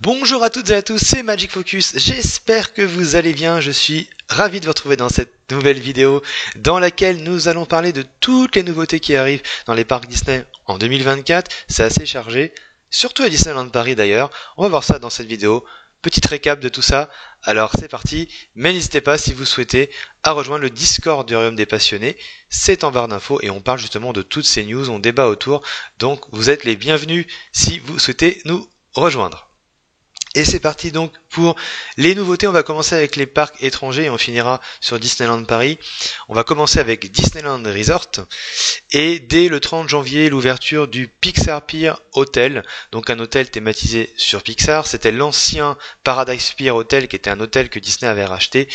Bonjour à toutes et à tous, c'est Magic Focus, j'espère que vous allez bien, je suis ravi de vous retrouver dans cette nouvelle vidéo dans laquelle nous allons parler de toutes les nouveautés qui arrivent dans les parcs Disney en 2024, c'est assez chargé, surtout à Disneyland Paris d'ailleurs, on va voir ça dans cette vidéo. Petite récap de tout ça, alors c'est parti, mais n'hésitez pas si vous souhaitez à rejoindre le Discord du Royaume des Passionnés, c'est en barre d'infos et on parle justement de toutes ces news, on débat autour, donc vous êtes les bienvenus si vous souhaitez nous rejoindre. Et c'est parti donc pour les nouveautés, on va commencer avec les parcs étrangers et on finira sur Disneyland Paris. On va commencer avec Disneyland Resort et dès le 30 janvier l'ouverture du Pixar Pier Hotel, donc un hôtel thématisé sur Pixar. C'était l'ancien Paradise Pier Hotel qui était un hôtel que Disney avait racheté,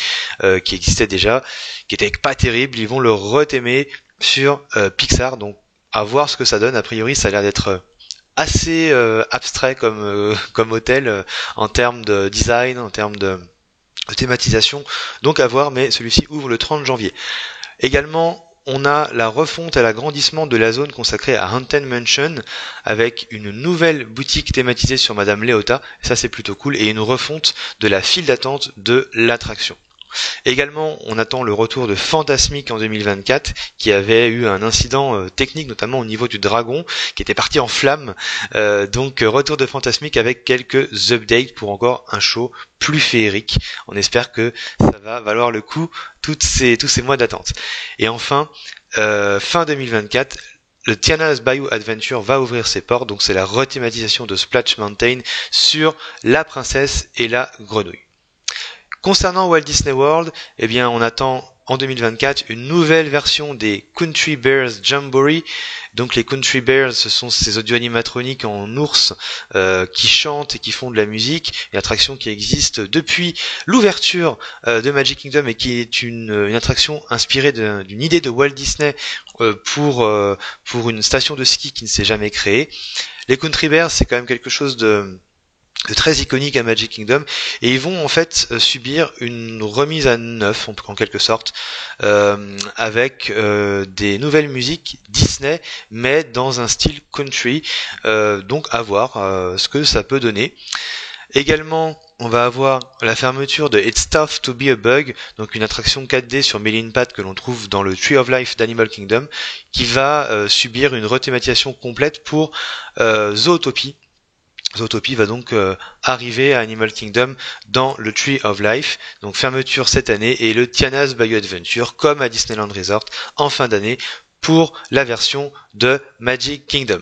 qui existait déjà, qui était pas terrible, ils vont le rethémer sur Pixar, donc à voir ce que ça donne. A priori ça a l'air d'être assez abstrait comme hôtel en termes de design, en termes de thématisation, donc à voir, mais celui-ci ouvre le 30 janvier. Également, on a la refonte et l'agrandissement de la zone consacrée à Haunted Mansion avec une nouvelle boutique thématisée sur Madame Leota, ça c'est plutôt cool, et une refonte de la file d'attente de l'attraction. Également, on attend le retour de Fantasmic en 2024, qui avait eu un incident technique, notamment au niveau du dragon, qui était parti en flammes. Donc, retour de Fantasmic avec quelques updates pour encore un show plus féerique. On espère que ça va valoir le coup tous ces mois d'attente. Et enfin, fin 2024, le Tiana's Bayou Adventure va ouvrir ses portes. Donc, c'est la rethématisation de Splash Mountain sur la princesse et la grenouille. Concernant Walt Disney World, eh bien, on attend en 2024 une nouvelle version des Country Bears Jamboree. Donc les Country Bears, ce sont ces audio animatroniques en ours qui chantent et qui font de la musique, une attraction qui existe depuis l'ouverture de Magic Kingdom et qui est une attraction inspirée d'une idée de Walt Disney pour une station de ski qui ne s'est jamais créée. Les Country Bears, c'est quand même quelque chose de très iconique à Magic Kingdom, et ils vont en fait subir une remise à neuf en quelque sorte, avec des nouvelles musiques Disney mais dans un style country, donc à voir ce que ça peut donner. Également, on va avoir la fermeture de It's Tough to Be a Bug, donc une attraction 4D sur Mille-Pattes que l'on trouve dans le Tree of Life d'Animal Kingdom, qui va subir une rethématisation complète pour Zootopie. Zootopie va donc arriver à Animal Kingdom dans le Tree of Life, donc fermeture cette année, et le Tiana's Bayou Adventure comme à Disneyland Resort en fin d'année pour la version de Magic Kingdom.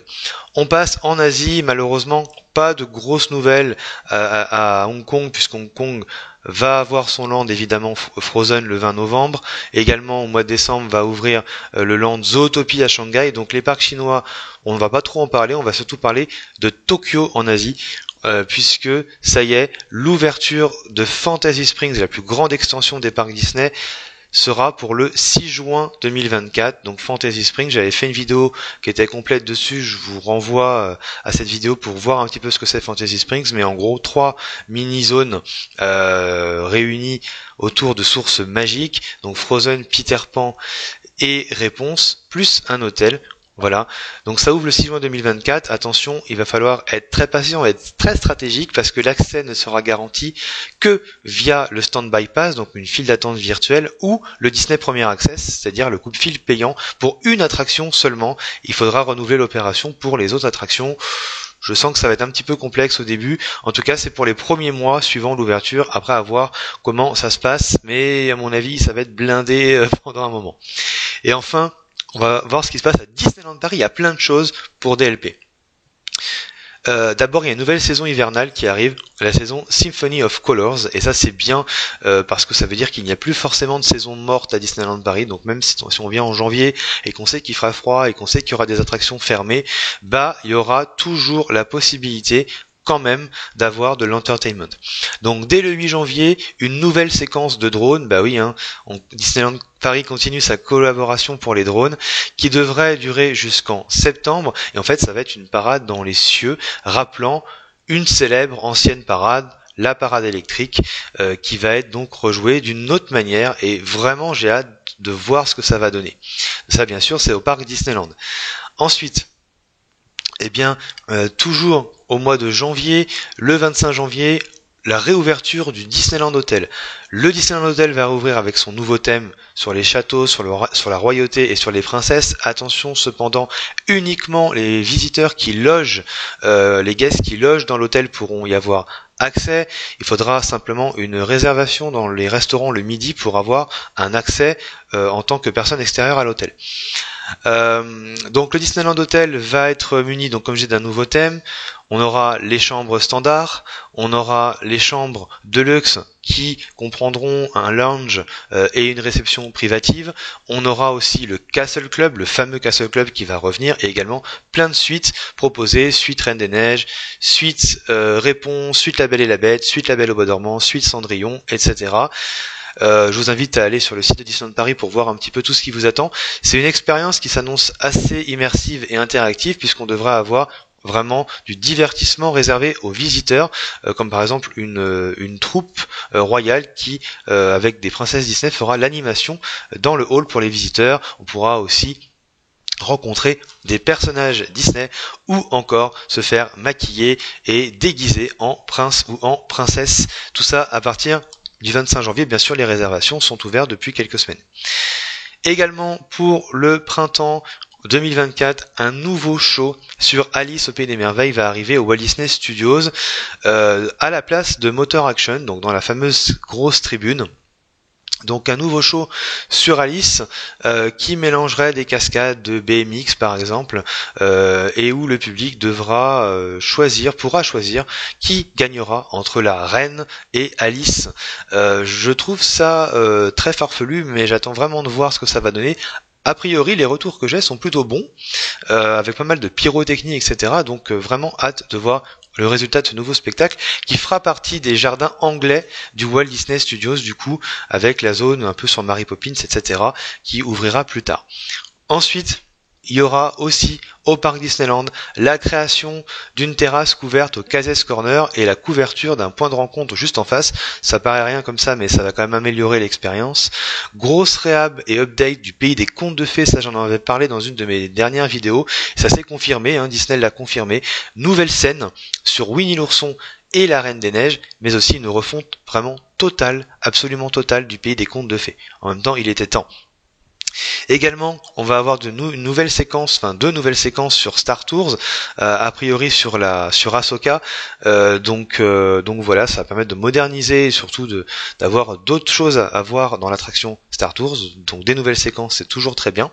On passe en Asie, malheureusement pas de grosses nouvelles à Hong Kong, puisqu'Hong Kong va avoir son land évidemment Frozen le 20 novembre. Également au mois de décembre va ouvrir le land Zootopie à Shanghai. Donc les parcs chinois, on ne va pas trop en parler, on va surtout parler de Tokyo en Asie. Puisque ça y est, l'ouverture de Fantasy Springs, la plus grande extension des parcs Disney, sera pour le 6 juin 2024, donc Fantasy Springs. J'avais fait une vidéo qui était complète dessus, je vous renvoie à cette vidéo pour voir un petit peu ce que c'est Fantasy Springs, mais en gros 3 mini-zones réunies autour de sources magiques, donc Frozen, Peter Pan et Réponse, plus un hôtel. Voilà, donc ça ouvre le 6 juin 2024, attention, il va falloir être très patient, être très stratégique parce que l'accès ne sera garanti que via le Stand-by Pass, donc une file d'attente virtuelle, ou le Disney Premier Access, c'est-à-dire le coupe-fil payant pour une attraction seulement. Il faudra renouveler l'opération pour les autres attractions. Je sens que ça va être un petit peu complexe au début, en tout cas c'est pour les premiers mois suivant l'ouverture, après à voir comment ça se passe, mais à mon avis ça va être blindé pendant un moment. Et enfin, on va voir ce qui se passe à Disneyland Paris, il y a plein de choses pour DLP. D'abord, il y a une nouvelle saison hivernale qui arrive, la saison Symphony of Colors, et ça c'est bien parce que ça veut dire qu'il n'y a plus forcément de saison morte à Disneyland Paris, donc même si on vient en janvier et qu'on sait qu'il fera froid et qu'on sait qu'il y aura des attractions fermées, bah il y aura toujours la possibilité quand même d'avoir de l'entertainment. Donc dès le 8 janvier, une nouvelle séquence de drones, bah oui, Disneyland Paris continue sa collaboration pour les drones, qui devrait durer jusqu'en septembre, et en fait ça va être une parade dans les cieux, rappelant une célèbre ancienne parade, la parade électrique, qui va être donc rejouée d'une autre manière, et vraiment j'ai hâte de voir ce que ça va donner. Ça bien sûr c'est au parc Disneyland. Ensuite, eh bien, toujours au mois de janvier, le 25 janvier, la réouverture du Disneyland Hotel. Le Disneyland Hotel va rouvrir avec son nouveau thème sur les châteaux, sur la royauté et sur les princesses. Attention cependant, uniquement les visiteurs qui logent, les guests qui logent dans l'hôtel pourront y avoir accès. Il faudra simplement une réservation dans les restaurants le midi pour avoir un accès en tant que personne extérieure à l'hôtel. Donc le Disneyland Hotel va être muni, donc comme j'ai d'un nouveau thème. On aura les chambres standards, on aura les chambres deluxe qui comprendront un lounge et une réception privative. On aura aussi le Castle Club, le fameux Castle Club qui va revenir, et également plein de suites proposées, suite Reine des Neiges, suite Réponse, suite La Belle et la Bête, suite La Belle au Bois dormant, suite Cendrillon, etc. Je vous invite à aller sur le site de Disneyland Paris pour voir un petit peu tout ce qui vous attend. C'est une expérience qui s'annonce assez immersive et interactive puisqu'on devra avoir vraiment du divertissement réservé aux visiteurs, comme par exemple une troupe royale qui, avec des princesses Disney, fera l'animation dans le hall pour les visiteurs. On pourra aussi rencontrer des personnages Disney ou encore se faire maquiller et déguiser en prince ou en princesse. Tout ça à partir du 25 janvier. Bien sûr, les réservations sont ouvertes depuis quelques semaines. Également pour le printemps 2024, un nouveau show sur Alice au Pays des Merveilles va arriver au Walt Disney Studios à la place de Motor Action, donc dans la fameuse grosse tribune. Donc un nouveau show sur Alice qui mélangerait des cascades de BMX par exemple et où le public pourra choisir qui gagnera entre la reine et Alice. Je trouve ça très farfelu, mais j'attends vraiment de voir ce que ça va donner. A priori, les retours que j'ai sont plutôt bons, avec pas mal de pyrotechnie, etc. Donc vraiment hâte de voir le résultat de ce nouveau spectacle qui fera partie des jardins anglais du Walt Disney Studios, du coup, avec la zone un peu sur Mary Poppins, etc. qui ouvrira plus tard. Ensuite, il y aura aussi au parc Disneyland la création d'une terrasse couverte au Cases Corner et la couverture d'un point de rencontre juste en face. Ça paraît rien comme ça, mais ça va quand même améliorer l'expérience. Grosse réhab et update du pays des contes de fées, ça j'en avais parlé dans une de mes dernières vidéos. Ça s'est confirmé, Disney l'a confirmé. Nouvelle scène sur Winnie l'ourson et la Reine des Neiges, mais aussi une refonte vraiment totale, absolument totale du pays des contes de fées. En même temps, il était temps. Également, on va avoir deux nouvelles séquences sur Star Tours, a priori sur Ahsoka. Donc voilà, ça va permettre de moderniser et surtout d'avoir d'autres choses à voir dans l'attraction Star Tours. Donc des nouvelles séquences, c'est toujours très bien.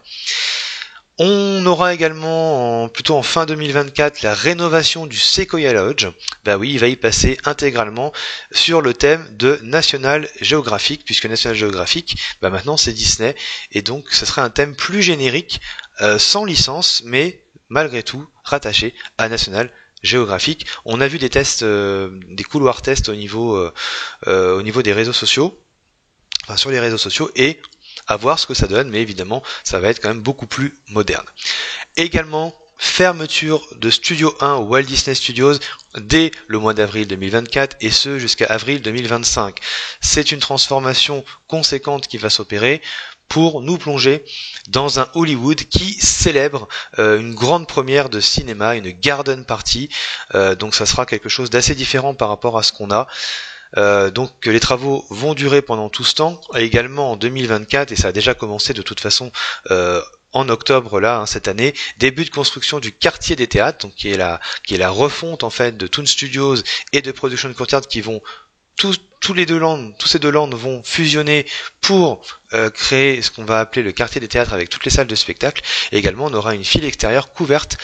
On aura également, plutôt en fin 2024, la rénovation du Sequoia Lodge. Bah oui, il va y passer intégralement sur le thème de National Geographic, puisque National Geographic, maintenant c'est Disney, et donc ce sera un thème plus générique, sans licence, mais malgré tout rattaché à National Geographic. On a vu des tests, des couloirs tests au niveau des réseaux sociaux, enfin sur les réseaux sociaux, et à voir ce que ça donne, mais évidemment, ça va être quand même beaucoup plus moderne. Également, fermeture de Studio 1 au Walt Disney Studios dès le mois d'avril 2024 et ce jusqu'à avril 2025. C'est une transformation conséquente qui va s'opérer pour nous plonger dans un Hollywood qui célèbre une grande première de cinéma, une garden party. Donc ça sera quelque chose d'assez différent par rapport à ce qu'on a. Donc les travaux vont durer pendant tout ce temps, également en 2024, et ça a déjà commencé de toute façon en octobre cette année, début de construction du quartier des théâtres, donc qui est la refonte en fait de Toon Studios et de Production Courtyard qui vont tous ces deux lands vont fusionner pour créer ce qu'on va appeler le quartier des théâtres avec toutes les salles de spectacle. Et également, on aura une file extérieure couverte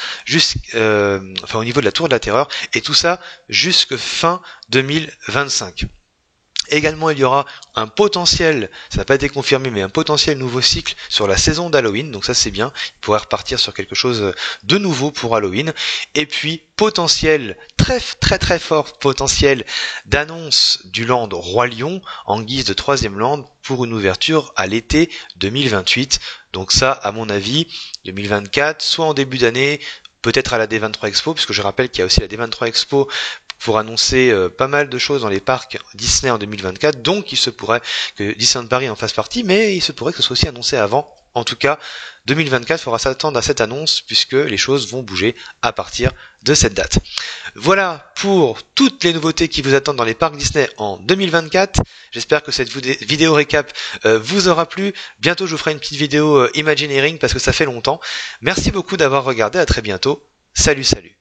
au niveau de la Tour de la Terreur, et tout ça jusque fin 2025. Également, il y aura un potentiel, ça n'a pas été confirmé, mais un potentiel nouveau cycle sur la saison d'Halloween. Donc ça, c'est bien. Il pourrait repartir sur quelque chose de nouveau pour Halloween. Et puis, très fort potentiel d'annonce du land Roi Lion en guise de troisième land pour une ouverture à l'été 2028. Donc ça, à mon avis, 2024, soit en début d'année, peut-être à la D23 Expo, puisque je rappelle qu'il y a aussi la D23 Expo pour annoncer pas mal de choses dans les parcs Disney en 2024, donc il se pourrait que Disneyland Paris en fasse partie, mais il se pourrait que ce soit aussi annoncé avant. En tout cas, 2024 faudra s'attendre à cette annonce puisque les choses vont bouger à partir de cette date. Voilà pour toutes les nouveautés qui vous attendent dans les parcs Disney en 2024. J'espère que cette vidéo récap vous aura plu. Bientôt, je vous ferai une petite vidéo Imagineering parce que ça fait longtemps. Merci beaucoup d'avoir regardé. À très bientôt. Salut, salut.